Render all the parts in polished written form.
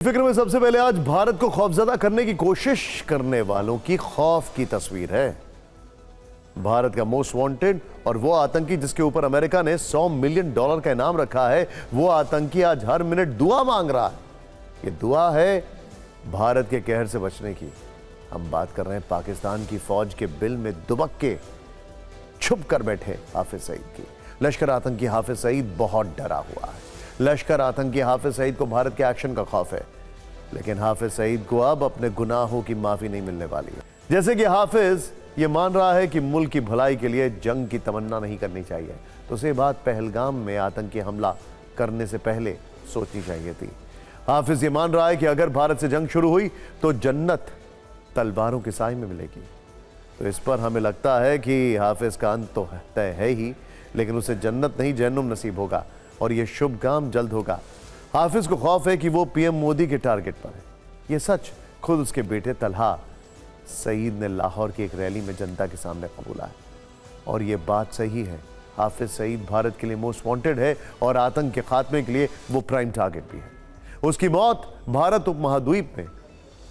फिक्र में सबसे पहले आज भारत को खौफजदा करने की कोशिश करने वालों की खौफ की तस्वीर है। भारत का मोस्ट वांटेड और वो आतंकी जिसके ऊपर अमेरिका ने $100 मिलियन का इनाम रखा है, वो आतंकी आज हर मिनट दुआ मांग रहा है। ये दुआ है भारत के कहर से बचने की। हम बात कर रहे हैं पाकिस्तान की फौज के बिल में दुबक के छुप कर बैठे हाफिज सईद की। लश्कर आतंकी हाफिज सईद बहुत डरा हुआ है। लश्कर आतंकी हाफिज सईद को भारत के एक्शन का खौफ है, लेकिन हाफिज सईद को अब अपने गुनाहों की माफी नहीं मिलने वाली है। जैसे कि हाफिज ये मान रहा है कि मुल्क की भलाई के लिए जंग की तमन्ना नहीं करनी चाहिए, तो उसे बात पहलगाम में आतंकी हमला करने से पहले सोचनी चाहिए थी। हाफिज ये मान रहा है कि अगर भारत से जंग शुरू हुई तो जन्नत तलवारों के साए में मिलेगी। तो इस पर हमें लगता है कि हाफिज का अंत तो तय है ही, लेकिन उसे जन्नत नहीं जहन्नुम नसीब होगा और यह शुभ काम जल्द होगा। हाफिज को खौफ है कि वो पीएम मोदी के टारगेट पर है। यह सच खुद उसके बेटे तलहा सईद ने लाहौर की एक रैली में जनता के सामने कबूला है, और यह बात सही है। हाफिज सईद भारत के लिए मोस्ट वांटेड है और आतंक के खात्मे के लिए वो प्राइम टारगेट भी है। उसकी मौत भारत उपमहाद्वीप में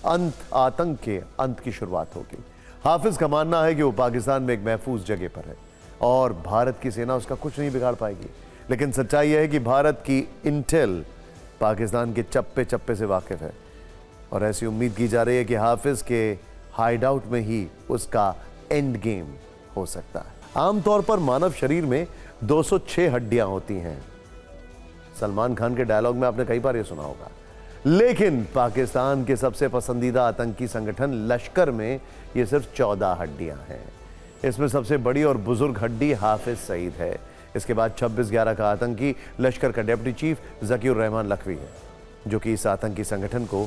आतंक के अंत की शुरुआत होगी। हाफिज का मानना है कि वो पाकिस्तान में एक महफूज जगह पर है और भारत की सेना उसका कुछ नहीं बिगाड़ पाएगी, लेकिन सच्चाई यह है कि भारत की इंटेल पाकिस्तान के चप्पे चप्पे से वाकिफ है और ऐसी उम्मीद की जा रही है कि हाफिज के हाइड आउट में ही उसका एंड गेम हो सकता है। आमतौर पर मानव शरीर में 206 हड्डियां होती हैं। सलमान खान के डायलॉग में आपने कई बार यह सुना होगा, लेकिन पाकिस्तान के सबसे पसंदीदा आतंकी संगठन लश्कर में ये सिर्फ 14 हड्डियां हैं। इसमें सबसे बड़ी और बुजुर्ग हड्डी हाफिज सईद है। इसके बाद 26/11 का आतंकी लश्कर का डिप्टी चीफ ज़कीउर रहमान लखवी है, जो कि इस आतंकी संगठन को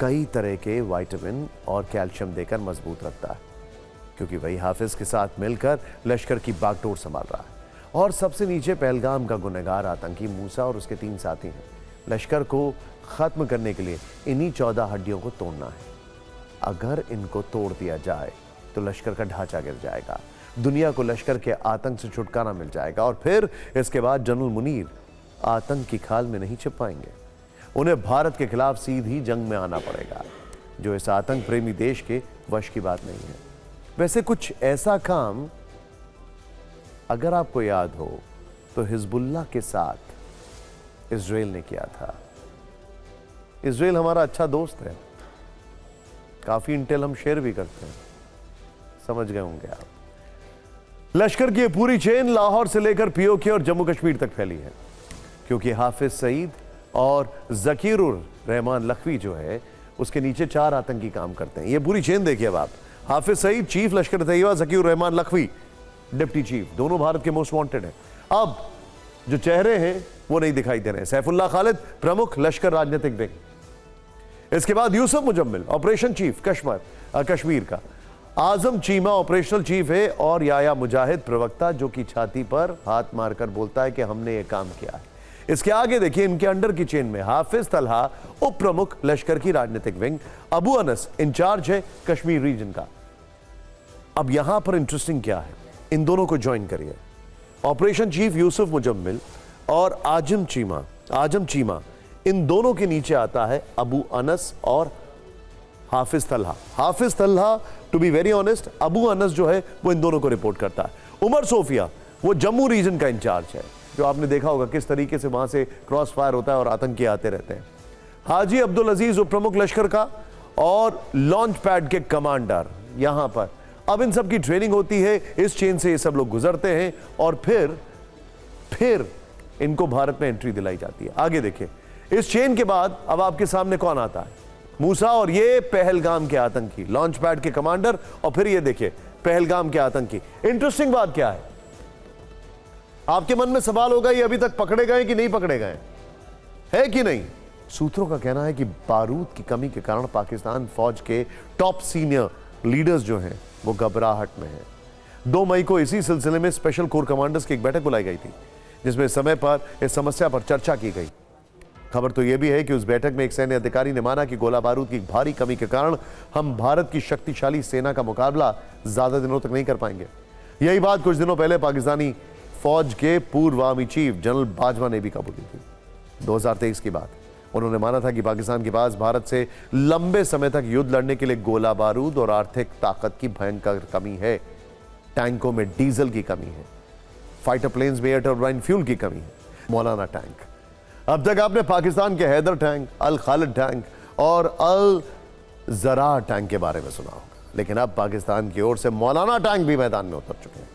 कई तरह के विटामिन और कैल्शियम देकर मजबूत रखता है, क्योंकि वही हाफिज के साथ मिलकर लश्कर की बागडोर संभाल रहा है। और सबसे नीचे पहलगाम का गुनहगार आतंकी मूसा और उसके 3 साथी हैं। लश्कर को खत्म करने के लिए इन्हीं 14 हड्डियों को तोड़ना है। अगर इनको तोड़ दिया जाए तो लश्कर का ढांचा गिर जाएगा, दुनिया को लश्कर के आतंक से छुटकारा मिल जाएगा, और फिर इसके बाद जनरल मुनीर आतंक की खाल में नहीं छिप पाएंगे। उन्हें भारत के खिलाफ सीधी जंग में आना पड़ेगा, जो इस आतंक प्रेमी देश के वश की बात नहीं है। वैसे कुछ ऐसा काम अगर आपको याद हो तो हिजबुल्लाह के साथ इजराइल ने किया था। इजराइल हमारा अच्छा दोस्त है, काफी इंटेल हम शेयर भी करते हैं, समझ गए होंगे आप। लश्कर की पूरी चेन लाहौर से लेकर पीओके और जम्मू कश्मीर तक फैली है, क्योंकि हाफिज सईद और ज़कीउर रहमान लखवी जो है उसके नीचे 4 आतंकी काम करते हैं। ये पूरी चेन देखिए अब आप। हाफिज सईद चीफ लश्कर तैयबा, ज़कीउर रहमान लखवी डिप्टी चीफ, दोनों भारत के मोस्ट वांटेड हैं। अब जो चेहरे हैं वो नहीं दिखाई दे रहे हैं। सैफुल्लाह खालिद प्रमुख लश्कर राजनीतिक विंग, इसके बाद यूसुफ मुजम्मिल ऑपरेशन चीफ कश्मीर का, आजम चीमा ऑपरेशनल चीफ है, और याया मुजाहिद प्रवक्ता, जो कि छाती पर हाथ मारकर बोलता है कि हमने ये काम किया है। इसके आगे देखिए इनके अंडर की चेन में हाफिज तलहा उप प्रमुख लश्कर की राजनीतिक विंग, अबू अनस इंचार्ज है कश्मीर रीजन का। अब यहां पर इंटरेस्टिंग क्या है, इन दोनों को ज्वाइन करिए। ऑपरेशन चीफ यूसुफ मुजम्मिल और आजम चीमा, इन दोनों के नीचे आता है अबू अनस और Hafiz Talha. To be very honest, Abu Anas जो है वो इन दोनों को रिपोर्ट करता है। उमर सोफिया वो जम्मू रीजन का इंचार्ज है, जो आपने देखा होगा किस तरीके से वहां से क्रॉस फायर होता है और आतंकी आते रहते हैं। हाजी अब्दुल अजीज उप प्रमुख लश्कर का और लॉन्च पैड के कमांडर यहां पर। अब इन सब की ट्रेनिंग होती है, इस चेन से ये सब लोग गुजरते हैं और फिर इनको भारत में एंट्री दिलाई जाती है। आगे देखिए इस चेन के बाद अब आपके सामने कौन आता है, मूसा और ये पहलगाम के आतंकी, लॉन्च पैड के कमांडर, और फिर ये देखिए पहलगाम के आतंकी। इंटरेस्टिंग बात क्या है, आपके मन में सवाल होगा ये अभी तक पकड़े गए कि नहीं पकड़े गए, है कि नहीं। सूत्रों का कहना है कि बारूद की कमी के कारण पाकिस्तान फौज के टॉप सीनियर लीडर्स जो हैं वो घबराहट में हैं। 2 मई को इसी सिलसिले में स्पेशल कोर कमांडर्स की एक बैठक बुलाई गई थी, जिसमें समय पर इस समस्या पर चर्चा की गई। खबर तो यह भी है कि उस बैठक में एक सैन्य अधिकारी ने माना कि गोला बारूद की भारी कमी के कारण हम भारत की शक्तिशाली सेना का मुकाबला ज्यादा दिनों तक नहीं कर पाएंगे। यही बात कुछ दिनों पहले पाकिस्तानी फौज के पूर्व आर्मी चीफ जनरल बाजवा ने भी कबूली थी। 2023 की बात। उन्होंने माना था कि पाकिस्तान के पास भारत से लंबे समय तक युद्ध लड़ने के लिए गोला बारूद और आर्थिक ताकत की भयंकर कमी है। टैंकों में डीजल की कमी है, फाइटर प्लेन्स में एयर टर्बाइन फ्यूल की कमी है। मौलाना टैंक, अब तक आपने पाकिस्तान के हैदर टैंक, अल खालिद टैंक और अल जरा टैंक के बारे में सुना होगा, लेकिन अब पाकिस्तान की ओर से मौलाना टैंक भी मैदान में उतर चुके हैं।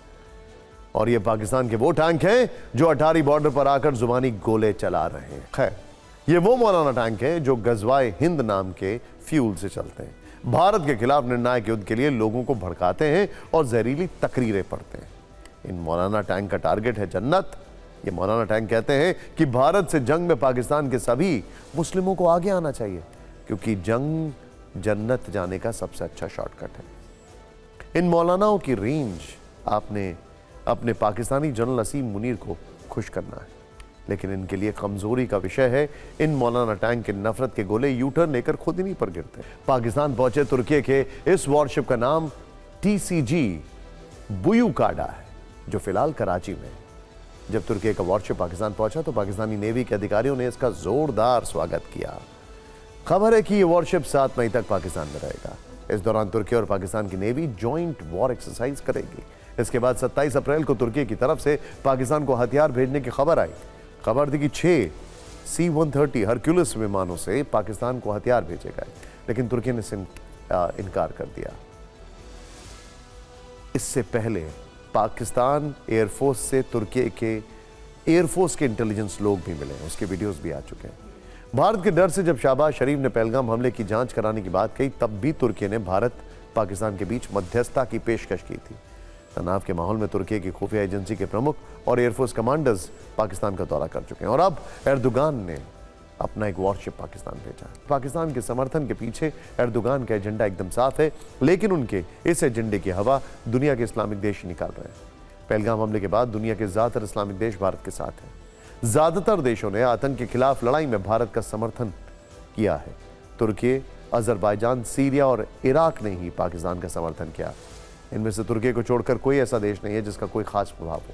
और ये पाकिस्तान के वो टैंक हैं जो अटारी बॉर्डर पर आकर जुबानी गोले चला रहे हैं। खैर, ये वो मौलाना टैंक हैं जो गजवाए हिंद नाम के फ्यूल से चलते हैं, भारत के खिलाफ निर्णायक युद्ध के लिए लोगों को भड़काते हैं और जहरीली तकरीरें पढ़ते हैं। इन मौलाना टैंक का टारगेट है जन्नत। ये मौलाना टैंक कहते हैं कि भारत से जंग में पाकिस्तान के सभी मुस्लिमों को आगे आना चाहिए, क्योंकि जंग जन्नत जाने का सबसे अच्छा शॉर्टकट है। इन मौलानाओं की रेंज आपने अपने पाकिस्तानी जनरल असीम मुनीर को खुश करना है, लेकिन इनके लिए कमजोरी का विषय है इन मौलाना टैंक के नफरत के गोले यू टर्न लेकर खुद इन्हीं पर गिरते हैं। पाकिस्तान पहुंचे तुर्की के इस वॉरशिप का नाम TCG बुयुकाडा है, जो फिलहाल कराची में है। जब तुर्की का वॉरशिप पाकिस्तान पहुंचा तो पाकिस्तानी नेवी के अधिकारियों ने इसका जोरदार स्वागत किया। खबर है कि यह वॉरशिप 7 मई तक पाकिस्तान में रहेगा। इस दौरान तुर्की और पाकिस्तान की नेवी जॉइंट वॉर एक्सरसाइज करेगी। इसके बाद 27 अप्रैल को तुर्की की तरफ से पाकिस्तान को हथियार भेजने की खबर आई। खबर थी कि 6 C-130 हरक्यूलिस विमानों से पाकिस्तान को हथियार भेजे गए, लेकिन तुर्की ने इनकार कर दिया। इससे पहले पाकिस्तान एयरफोर्स से तुर्की के एयरफोर्स के इंटेलिजेंस लोग भी मिले हैं, उसके वीडियोस भी आ चुके हैं। भारत के डर से जब शहबाज शरीफ ने पहलगाम हमले की जांच कराने की बात कही, तब भी तुर्की ने भारत पाकिस्तान के बीच मध्यस्थता की पेशकश की थी। तनाव के माहौल में तुर्की की खुफिया एजेंसी के प्रमुख और एयरफोर्स कमांडर्स पाकिस्तान का दौरा कर चुके हैं और अब एर्दोगान ने अपना एक वॉरशिप पाकिस्तान भेजा है। पाकिस्तान के समर्थन के पीछे एर्दोगान का एजेंडा एकदम साफ है, लेकिन उनके इस एजेंडे की हवा दुनिया के इस्लामिक देश निकाल रहे हैं। पहलगाम हमले के बाद दुनिया के ज्यादातर इस्लामिक देश भारत के साथ हैं। ज्यादातर देशों ने आतंक के खिलाफ लड़ाई में भारत का समर्थन किया है। तुर्की, अजरबैजान, सीरिया और इराक ने ही पाकिस्तान का समर्थन किया। इनमें से तुर्की को छोड़कर कोई ऐसा देश नहीं है जिसका कोई खास प्रभाव हो।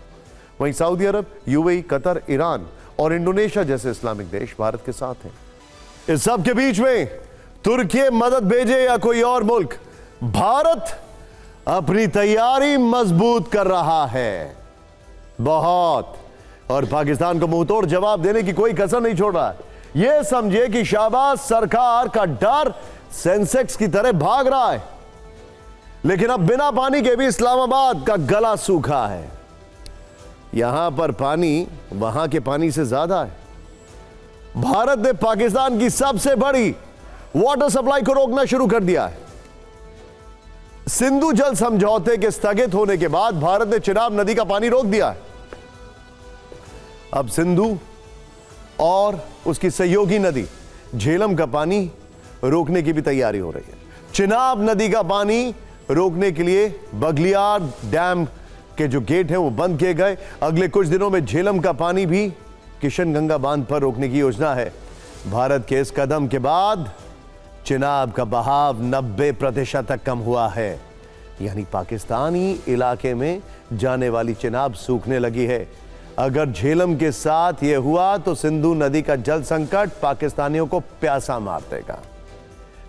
वहीं सऊदी अरब, UAE, कतर, ईरान और इंडोनेशिया जैसे इस्लामिक देश भारत के साथ हैं। इस सब के बीच में तुर्की मदद भेजे या कोई और मुल्क, भारत अपनी तैयारी मजबूत कर रहा है बहुत, और पाकिस्तान को मुंहतोड़ जवाब देने की कोई कसर नहीं छोड़ रहा है। यह समझिए कि शाहबाज सरकार का डर सेंसेक्स की तरह भाग रहा है, लेकिन अब बिना पानी के भी इस्लामाबाद का गला सूखा है। यहां पर पानी वहां के पानी से ज्यादा है। भारत ने पाकिस्तान की सबसे बड़ी वाटर सप्लाई को रोकना शुरू कर दिया है। सिंधु जल समझौते के स्थगित होने के बाद भारत ने चिनाब नदी का पानी रोक दिया है। अब सिंधु और उसकी सहयोगी नदी झेलम का पानी रोकने की भी तैयारी हो रही है। चिनाब नदी का पानी रोकने के लिए बगलियार डैम के जो गेट हैं वो बंद किए गए। अगले कुछ दिनों में झेलम का पानी भी किशनगंगा बांध पर रोकने की योजना है। भारत के इस कदम के बाद चिनाब का बहाव 90% तक कम हुआ है, यानी पाकिस्तानी इलाके में जाने वाली चिनाब सूखने लगी है। अगर झेलम के साथ यह हुआ तो सिंधु नदी का जल संकट पाकिस्तानियों को प्यासा मार देगा।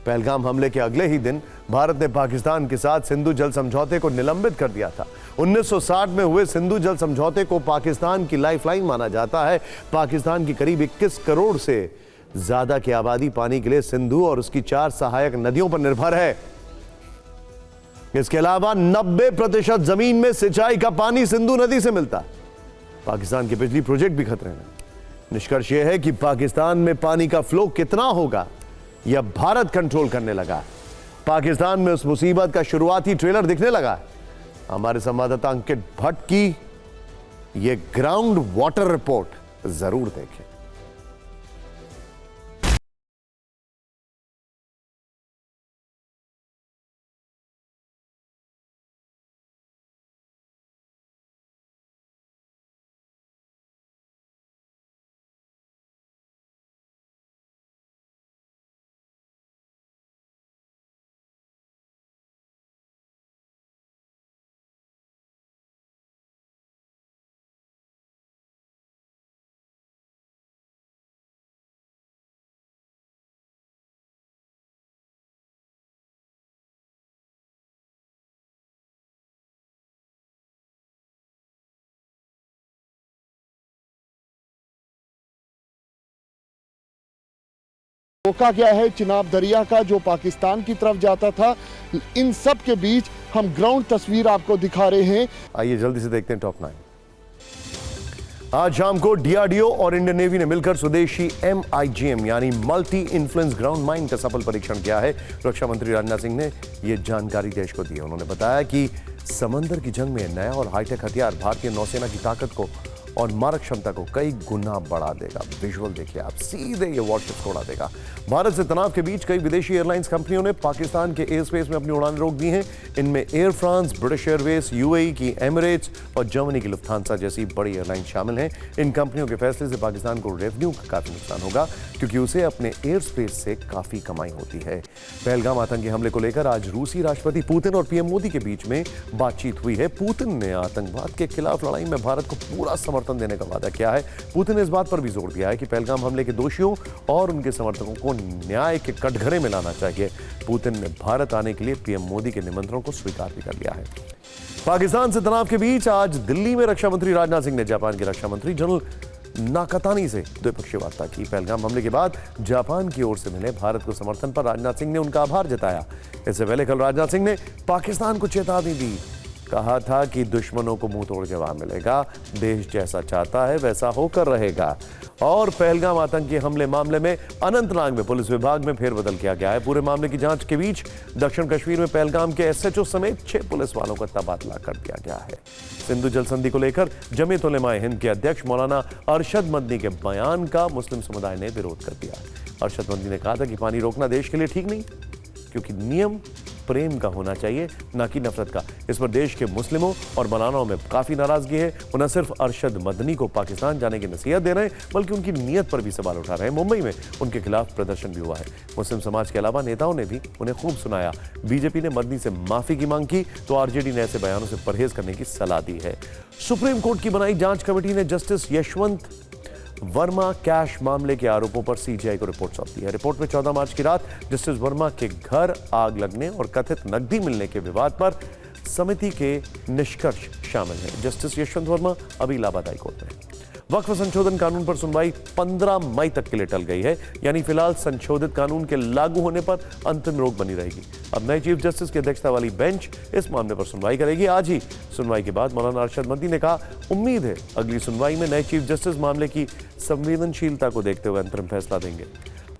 पहलगाम हमले के अगले ही दिन भारत ने पाकिस्तान के साथ सिंधु जल समझौते को निलंबित कर दिया था। 1960 में हुए सिंधु जल समझौते को पाकिस्तान की लाइफलाइन माना जाता है। पाकिस्तान की करीब 21 करोड़ से ज्यादा की आबादी पानी के लिए सिंधु और उसकी 4 सहायक नदियों पर निर्भर है। इसके अलावा 90% जमीन में सिंचाई का पानी सिंधु नदी से मिलता है। पाकिस्तान के बिजली प्रोजेक्ट भी खतरे में। निष्कर्ष यह है कि पाकिस्तान में पानी का फ्लो कितना होगा यह भारत कंट्रोल करने लगा। पाकिस्तान में उस मुसीबत का शुरुआती ट्रेलर दिखने लगा। हमारे संवाददाता अंकित भट्ट की यह ग्राउंड वाटर रिपोर्ट जरूर देखें। रोका गया है चिनाब दरिया का जो पाकिस्तान की तरफ जाता था। इन सब के बीच हम ग्राउंड तस्वीर आपको दिखा रहे हैं। आइए जल्दी से देखते हैं टॉप 9। आज शाम को डीआरडीओ और इंडियन नेवी ने मिलकर स्वदेशी MIGM यानी मल्टी इन्फ्लुएंस ग्राउंड माइन का सफल परीक्षण किया है। रक्षा मंत्री राजनाथ सिंह ने यह जानकारी देश को दी। उन्होंने बताया कि समंदर की जंग में नया और हाईटेक हथियार भारतीय नौसेना की ताकत को और मारक क्षमता को कई गुना बढ़ा देगा। विजुअल देखिए आप, सीधे ये वॉरशिप छोड़ा देगा। भारत से तनाव के बीच कई विदेशी एयरलाइंस कंपनियों ने पाकिस्तान के एयर स्पेस में अपनी उड़ानें रोक दी हैं। इनमें air France, British Airways, UAE की एमिरेट्स और जर्मनी की लुफ्थांसा जैसी बड़ी एयरलाइन शामिल हैं। इन कंपनियों के फैसले से पाकिस्तान को रेवेन्यू का काफी नुकसान होगा, क्योंकि उसे अपने एयर स्पेस से काफी कमाई होती है। पहलगाम आतंकी हमले को लेकर आज रूसी राष्ट्रपति पुतिन और PM मोदी के बीच में बातचीत हुई है। पुतिन ने आतंकवाद के खिलाफ लड़ाई में भारत को पूरा समर्थन देने का वादा किया है। पुतिन ने इस बात पर भी जोर दिया है कि पहलगाम हमले के दोषियों और उनके समर्थकों को न्याय के कटघरे में लाना चाहिए। पुतिन ने भारत आने के लिए PM मोदी के निमंत्रण को स्वीकार भी कर लिया है। पाकिस्तान से तनाव के बीच आज दिल्ली में रक्षा मंत्री राजनाथ सिंह ने जापान के रक्षा मंत्री जनरल नाकातानी से द्विपक्षीय वार्ता की। पहलगाम हमले के बाद जापान की ओर से मिले भारत को समर्थन पर राजनाथ सिंह ने उनका आभार जताया। इससे पहले कल राजनाथ सिंह ने पाकिस्तान को चेतावनी दी। कहा था कि दुश्मनों को मुंह तोड़ जवाब मिलेगा, देश जैसा चाहता है वैसा होकर रहेगा। और पहलगाम आतंकी हमले मामले में अनंतनाग में पुलिस विभाग में फेरबदल किया गया है। पूरे मामले की जांच के बीच दक्षिण कश्मीर में पहलगाम के SHO समेत 6 पुलिस वालों का तबादला कर दिया गया है। सिंधु जल संधि को लेकर जमीयत उलेमाए हिंद के अध्यक्ष मौलाना अरशद मदनी के बयान का मुस्लिम समुदाय ने विरोध कर दिया। अरशद मदनी ने कहा था कि पानी रोकना देश के लिए ठीक नहीं, क्योंकि नियम प्रेम का होना चाहिए, ना कि नफरत का। इस पर देश के मुस्लिमों और मौलानाओं में काफी नाराजगी है। वो न सिर्फ अरशद मदनी को पाकिस्तान जाने की नसीहत दे रहे हैं, बल्कि उनकी नीयत पर भी सवाल उठा रहे हैं। मुंबई में उनके खिलाफ प्रदर्शन भी हुआ है। मुस्लिम समाज के अलावा नेताओं ने भी उन्हें खूब सुनाया। बीजेपी ने मदनी से माफी की मांग की तो RJD ने ऐसे बयानों से परहेज करने की सलाह दी है। सुप्रीम कोर्ट की बनाई जांच कमेटी ने जस्टिस यशवंत वर्मा कैश मामले के आरोपों पर CGI को रिपोर्ट सौंप दी है। रिपोर्ट में 14 मार्च की रात जस्टिस वर्मा के घर आग लगने और कथित नकदी मिलने के विवाद पर समिति के निष्कर्ष शामिल हैं। जस्टिस यशवंत वर्मा अभी इलाहाबाद हाई कोर्ट में। वक्फ संशोधन कानून पर सुनवाई 15 मई तक के लिए टल गई है, यानी फिलहाल संशोधित कानून के लागू होने पर अंतिम रोक बनी रहेगी। अब नए चीफ जस्टिस की अध्यक्षता वाली बेंच इस मामले पर सुनवाई करेगी। आज ही सुनवाई के बाद मौलाना अरशद मदनी ने कहा, उम्मीद है अगली सुनवाई में नए चीफ जस्टिस मामले की संवेदनशीलता को देखते हुए अंतरिम फैसला देंगे।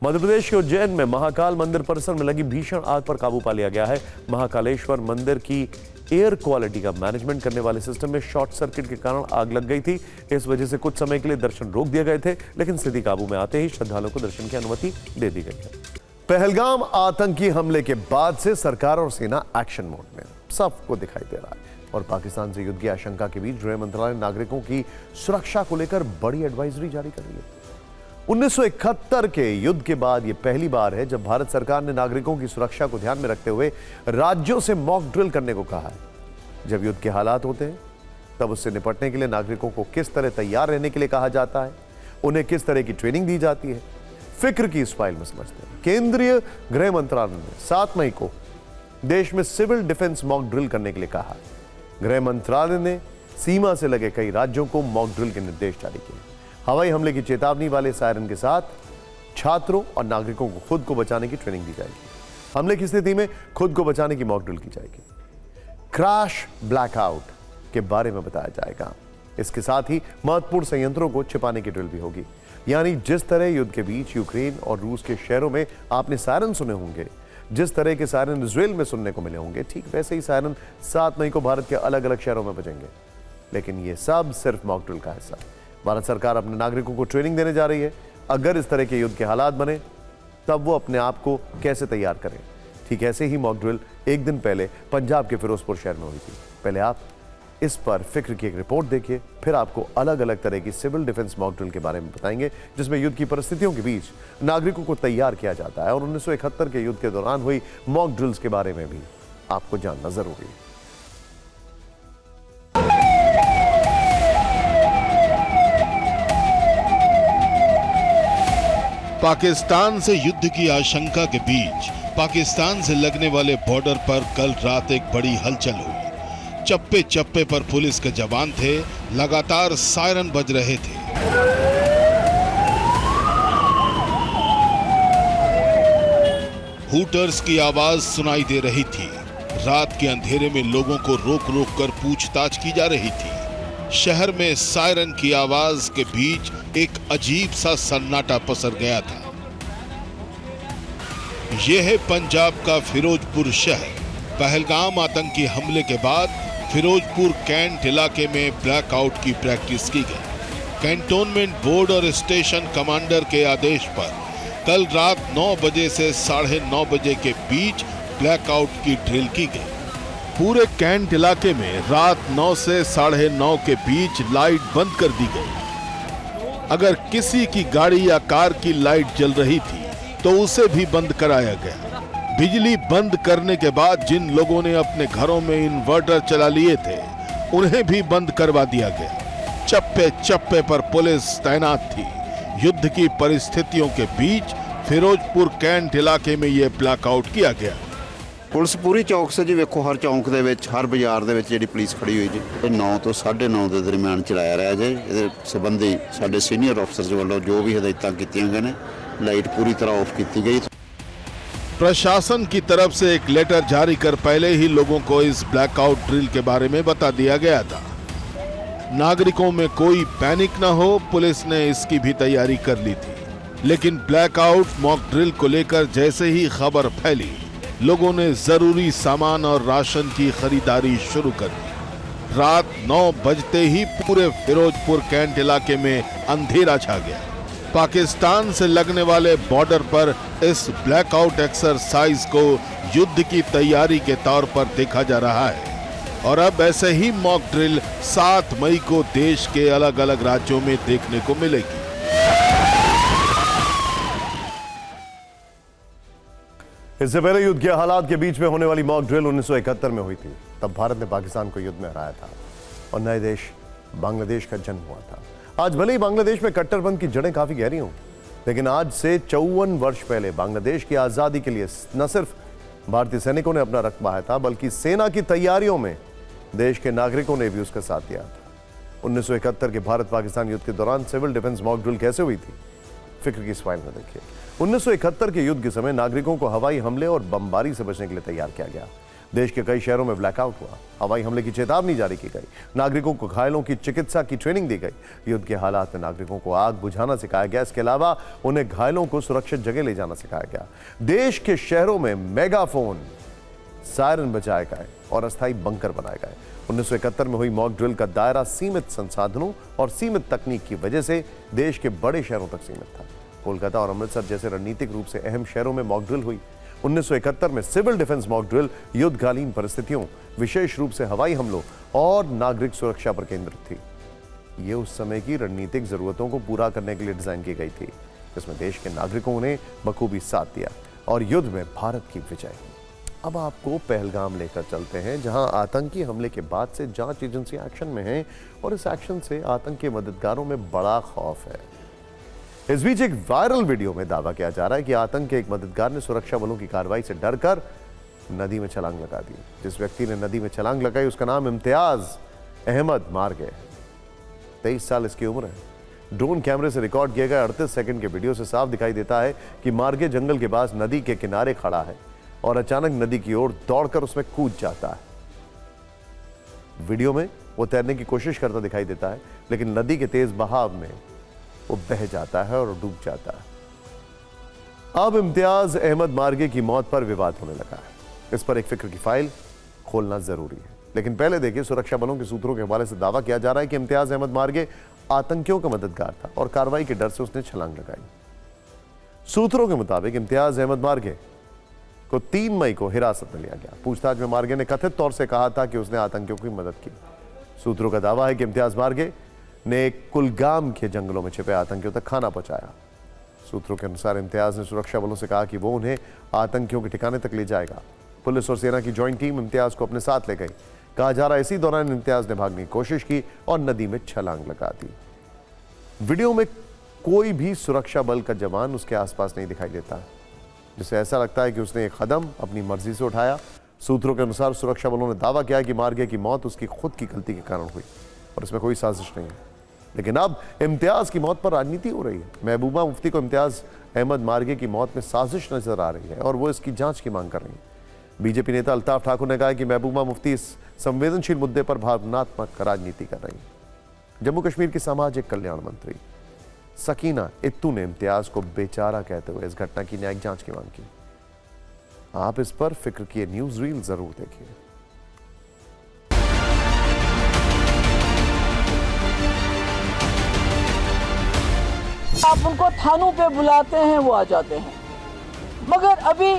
मध्य प्रदेश के उज्जैन में महाकाल मंदिर परिसर में लगी भीषण आग पर काबू पा लिया गया है। महाकालेश्वर मंदिर की एयर क्वालिटी का मैनेजमेंट करने वाले सिस्टम में शॉर्ट सर्किट के कारण आग लग गई थी। इस वजह से कुछ समय के लिए दर्शन रोक दिए गए थे, लेकिन स्थिति काबू में आते ही श्रद्धालुओं को दर्शन की अनुमति दे दी गई है। पहलगाम आतंकी हमले के बाद से सरकार और सेना एक्शन मोड में सबको दिखाई दे रहा है। और पाकिस्तान से युद्ध की आशंका के बीच गृह मंत्रालय ने नागरिकों की सुरक्षा को लेकर बड़ी एडवाइजरी जारी कर रही है। 1971 के युद्ध के बाद यह पहली बार है जब भारत सरकार ने नागरिकों की सुरक्षा को ध्यान में रखते हुए राज्यों से मॉक ड्रिल करने को कहा है। जब युद्ध के हालात होते हैं तब उससे निपटने के लिए नागरिकों को किस तरह तैयार रहने के लिए कहा जाता है, उन्हें किस तरह की ट्रेनिंग दी जाती है, फिक्र की इस फाइल में समझते हैं। केंद्रीय गृह मंत्रालय ने 7 मई को देश में सिविल डिफेंस मॉक ड्रिल करने के लिए कहा है। गृह मंत्रालय ने सीमा से लगे कई राज्यों को मॉक ड्रिल के निर्देश जारी किए। हवाई हमले की चेतावनी वाले सायरन के साथ छात्रों और नागरिकों को खुद को बचाने की ट्रेनिंग दी जाएगी। हमले की स्थिति में खुद को बचाने की मॉक ड्रिल की जाएगी। क्रैश ब्लैकआउट के बारे में बताया जाएगा। इसके साथ ही महत्वपूर्ण संयंत्रों को छिपाने की ड्रिल भी होगी। यानी जिस तरह युद्ध के बीच यूक्रेन और रूस के शहरों में आपने सायरन सुने होंगे, जिस तरह के सायरन इजराइल में सुनने को मिले होंगे, ठीक वैसे ही सायरन 7 मई को भारत के अलग अलग शहरों में बजेंगे। लेकिन ये सब सिर्फ मॉक ड्रिल का हिस्सा है। भारत सरकार अपने नागरिकों को ट्रेनिंग देने जा रही है। अगर इस तरह के युद्ध के हालात बने तब वो अपने आप को कैसे तैयार करें। ठीक ऐसे ही मॉक ड्रिल एक दिन पहले पंजाब के फिरोजपुर शहर में हुई थी। पहले आप इस पर फिक्र की एक रिपोर्ट देखिए, फिर आपको अलग अलग तरह की सिविल डिफेंस मॉक ड्रिल के बारे में बताएंगे, जिसमें युद्ध की परिस्थितियों के बीच नागरिकों को तैयार किया जाता है। और 1971 के युद्ध के दौरान हुई मॉक ड्रिल्स के बारे में भी आपको जानना जरूरी है। पाकिस्तान से युद्ध की आशंका के बीच पाकिस्तान से लगने वाले बॉर्डर पर कल रात एक बड़ी हलचल हुई। चप्पे चप्पे पर पुलिस के जवान थे, लगातार सायरन बज रहे थे। हूटर्स की आवाज सुनाई दे रही थी। रात के अंधेरे में लोगों को रोक रोक कर पूछताछ की जा रही थी। शहर में सायरन की आवाज के बीच एक अजीब सा सन्नाटा पसर गया था। यह है पंजाब का फिरोजपुर शहर। पहलगाम आतंकी हमले के बाद फिरोजपुर कैंट इलाके में ब्लैकआउट की प्रैक्टिस की गई। कैंटोनमेंट बोर्ड और स्टेशन कमांडर के आदेश पर कल रात 9 बजे से 9:30 बजे के बीच ब्लैकआउट की ड्रिल की गई। पूरे कैंट इलाके में रात 9 से 9:30 के बीच लाइट बंद कर दी गई। अगर किसी की गाड़ी या कार की लाइट जल रही थी तो उसे भी बंद कराया गया। बिजली बंद करने के बाद जिन लोगों ने अपने घरों में इन्वर्टर चला लिए थे उन्हें भी बंद करवा दिया गया। चप्पे चप्पे पर पुलिस तैनात थी। युद्ध की परिस्थितियों के बीच फिरोजपुर कैंट इलाके में यह ब्लैकआउट किया गया। पुलिस पूरी चौक से जी वेखो हर चौंक ਦੇ ਵਿੱਚ ਹਰ ਬਾਜ਼ਾਰ ਦੇ ਵਿੱਚ ਜਿਹੜੀ ਪੁਲਿਸ ਖੜੀ ਹੋਈ ਜੀ ਇਹ 9 ਤੋਂ 9:30 ਦੇ ਦਰਮਿਆਨ ਚਲਾਇਆ ਰਿਹਾ ਜੀ। ਇਹਦੇ ਸੰਬੰਧੀ ਸਾਡੇ ਸੀਨੀਅਰ ਅਫਸਰਸ ਵੱਲੋਂ ਜੋ ਵੀ ਹਦਾਇਤਾਂ ਕੀਤੀਆਂ ਗਈਆਂ ਨੇ ਲਾਈਟ पूरी तरह ऑफ की गई। प्रशासन की तरफ से एक लेटर जारी कर पहले ही लोगों को इस ब्लैकआउट ड्रिल के बारे में बता दिया गया था। नागरिकों में कोई पैनिक न हो, पुलिस ने इसकी भी तैयारी कर ली थी। लेकिन ब्लैकआउट मॉक ड्रिल को लेकर जैसे ही खबर फैली, लोगों ने जरूरी सामान और राशन की खरीदारी शुरू कर दी। रात 9 बजते ही पूरे फिरोजपुर कैंट इलाके में अंधेरा छा गया। पाकिस्तान से लगने वाले बॉर्डर पर इस ब्लैकआउट एक्सरसाइज को युद्ध की तैयारी के तौर पर देखा जा रहा है और अब ऐसे ही मॉक ड्रिल 7 मई को देश के अलग अलग राज्यों में देखने को मिलेगी। इससे पहले युद्ध के हालात के बीच में होने वाली मॉक ड्रिल 1971 में हुई थी। तब भारत ने पाकिस्तान को युद्ध में हराया था और नए देश बांग्लादेश का जन्म हुआ था। आज भले ही बांग्लादेश में कट्टरपंथ की जड़ें काफी गहरी हों, लेकिन आज से 54 वर्ष पहले बांग्लादेश की आजादी के लिए न सिर्फ भारतीय सैनिकों ने अपना रक्त बहाया था, बल्कि सेना की तैयारियों में देश के नागरिकों ने भी उसका साथ दिया था। 1971 के भारत पाकिस्तान युद्ध के दौरान सिविल डिफेंस मॉक ड्रिल कैसे हुई थी, फिक्र की इस फाइल में देखिए। 1971 के युद्ध के समय नागरिकों को हवाई हमले और बमबारी से बचने के लिए तैयार किया गया। देश के कई शहरों में ब्लैकआउट हुआ, हवाई हमले की चेतावनी जारी की गई, नागरिकों को घायलों की चिकित्सा की ट्रेनिंग दी गई। युद्ध के हालात में नागरिकों को आग बुझाना सिखाया गया। इसके अलावा उन्हें घायलों को सुरक्षित जगह ले जाना सिखाया गया। देश के शहरों में मेगाफोन, सायरन बजाए गए और अस्थायी बंकर बनाए गए। 1971 में हुई मॉक ड्रिल का दायरा सीमित संसाधनों और सीमित तकनीक की वजह से देश के बड़े शहरों तक सीमित था। कोलकाता और अमृतसर जैसे रणनीतिक रूप से अहम शहरों में मॉक ड्रिल हुई। 1971 में सिविल डिफेंस मॉक ड्रिल युद्धकालीन परिस्थितियों, विशेष रूप से हवाई हमलों और नागरिक सुरक्षा पर केंद्रित थी। ये उस समय की रणनीतिक जरूरतों को पूरा करने के लिए डिजाइन की गई थी, जिसमें देश के नागरिकों ने बखूबी साथ दिया और युद्ध में भारत की विजय हुई। अब आपको पहलगाम लेकर चलते हैं, जहां आतंकी हमले के बाद से जांच एजेंसी एक्शन में है और इस एक्शन से आतंक के मददगारों में बड़ा खौफ है। इस बीच एक वायरल वीडियो में दावा किया जा रहा है कि आतंक के एक मददगार ने सुरक्षा बलों की कार्रवाई से डरकर नदी में छलांग लगा दी। जिस व्यक्ति ने नदी में छलांग लगाई उसका नाम इम्तियाज अहमद मार्गे है। 23 साल इसकी उम्र है। ड्रोन कैमरे से रिकॉर्ड किए गए 38 सेकंड के वीडियो से साफ दिखाई देता है कि मार्गे जंगल के पास नदी के किनारे खड़ा है और अचानक नदी की ओर दौड़कर उसमें कूद जाता है। वीडियो में वो तैरने की कोशिश करता दिखाई देता है, लेकिन नदी के तेज बहाव में वो बह जाता है और डूब जाता है। अब इम्तियाज अहमद मार्गे की मौत पर विवाद होने लगा है। इस पर एक फिक्र की फाइल खोलना जरूरी है, लेकिन पहले देखिए, सुरक्षा बलों के सूत्रों के हवाले से दावा किया जा रहा है कि इम्तियाज अहमद मार्गे आतंकियों का मददगार था और कार्रवाई के डर से उसने छलांग लगाई। सूत्रों के मुताबिक इम्तियाज अहमद मार्गे को 3 मई को हिरासत में लिया गया। पूछताछ में मार्गे ने कथित तौर से कहा था कि उसने आतंकियों की मदद की। सूत्रों का दावा है कि इम्तियाज मार्गे ने कुलगाम के जंगलों में छिपे आतंकियों तक खाना पहुंचाया। सूत्रों के अनुसार इम्तियाज ने सुरक्षा बलों से कहा कि वो उन्हें आतंकियों के ठिकाने तक ले जाएगा। पुलिस और सेना की ज्वाइंट टीम इम्तियाज को अपने साथ ले गई। कहा जा रहा है इसी दौरान इम्तियाज ने भागने की कोशिश की और नदी में छलांग लगा दी। वीडियो में कोई भी सुरक्षा बल का जवान उसके आसपास नहीं दिखाई देता, जिससे ऐसा लगता है कि उसने एक कदम अपनी मर्जी से उठाया। सूत्रों के अनुसार सुरक्षा बलों ने दावा किया कि मार्गे की मौत उसकी खुद की गलती के कारण हुई और इसमें कोई साजिश नहीं है। लेकिन अब इम्तियाज की मौत पर राजनीति हो रही है। महबूबा मुफ्ती को इम्तियाज अहमद मार्गे की मौत में साजिश नजर आ रही है और वो इसकी जांच की मांग कर रही है। बीजेपी नेता अल्ताफ ठाकुर ने कहा कि महबूबा मुफ्ती इस संवेदनशील मुद्दे पर भावनात्मक राजनीति कर रही है। जम्मू कश्मीर की सामाजिक कल्याण मंत्री सकीना इत्तू ने इम्तियाज को बेचारा कहते हुए इस घटना की न्यायिक जांच की मांग की। आप इस पर फिक्र किए न्यूज रील जरूर देखिए। आप उनको थानों पे बुलाते हैं, वो आ जाते हैं। मगर अभी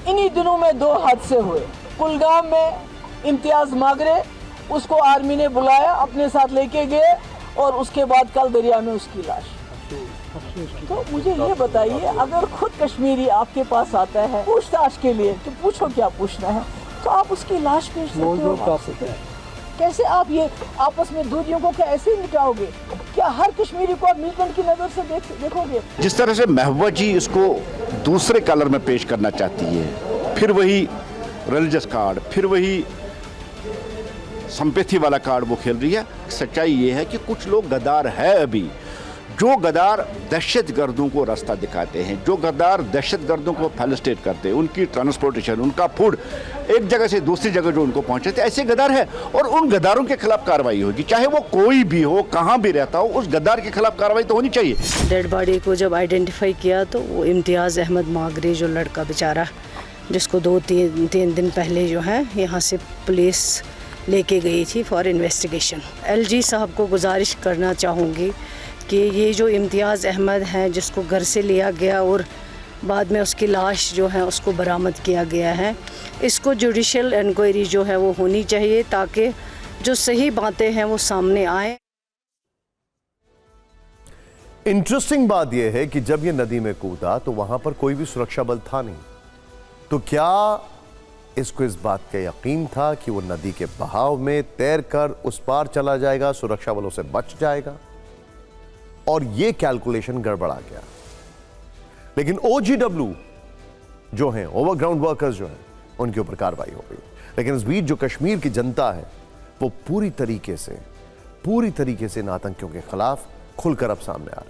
इन्हीं दिनों में 2 हादसे हुए। कुलगाम में इम्तियाज मागरे, उसको आर्मी ने बुलाया, अपने साथ लेके गए और उसके बाद कल दरिया में उसकी लाश। तो मुझे ये बताइए, अगर खुद कश्मीरी आपके पास आता है पूछताछ के लिए तो पूछो क्या पूछना है, तो आप उसकी लाश पेश करते हो। कैसे आप ये आपस में दूरियों को क्या ऐसे ही मिटाओगे? क्या हर कश्मीरी को आप मिलिटेंट की नजर से देखोगे? जिस तरह से महबूबा जी इसको दूसरे कलर में पेश करना चाहती है, फिर वही रिलीजियस कार्ड, फिर वही संपत्ति वाला कार्ड वो खेल रही है। सच्चाई ये है कि कुछ लोग गद्दार है अभी, जो गद्दार दहशतगर्दों को रास्ता दिखाते हैं, जो गद्दार दहशतगर्दों को फैसिलिटेट करते हैं, उनकी ट्रांसपोर्टेशन, उनका फूड एक जगह से दूसरी जगह जो उनको पहुंचाते, ऐसे गद्दार है। और उन गद्दारों के खिलाफ कार्रवाई होगी, चाहे वो कोई भी हो, कहाँ भी रहता हो, उस गद्दार के खिलाफ कार्रवाई तो होनी चाहिए। डेड बॉडी को जब आइडेंटिफाई किया तो वो इम्तियाज़ अहमद मागरे, जो लड़का बेचारा जिसको 2-3 दिन पहले जो है यहाँ से पुलिस लेके गई थी फॉर इन्वेस्टिगेशन। एलजी साहब को गुजारिश करना चाहूँगी कि ये जो इम्तियाज़ अहमद हैं, जिसको घर से लिया गया और बाद में उसकी लाश जो है उसको बरामद किया गया है, इसको जुडिशियल इंक्वायरी जो है वो होनी चाहिए ताकि जो सही बातें हैं वो सामने आए। इंटरेस्टिंग बात यह है कि जब ये नदी में कूदा तो वहां पर कोई भी सुरक्षा बल था नहीं। तो क्या इसको इस बात का यकीन था कि वो नदी के बहाव में तैरकर उस पार चला जाएगा, सुरक्षा बलों से बच जाएगा? और ये कैलकुलेशन गड़बड़ा गया। लेकिन OGW जो हैं, ओवरग्राउंड वर्कर्स जो हैं, उनके ऊपर कार्रवाई हो गई। लेकिन इस बीच जो कश्मीर की जनता है वो पूरी तरीके से इन आतंकियों के खिलाफ खुलकर अब सामने आ रही है।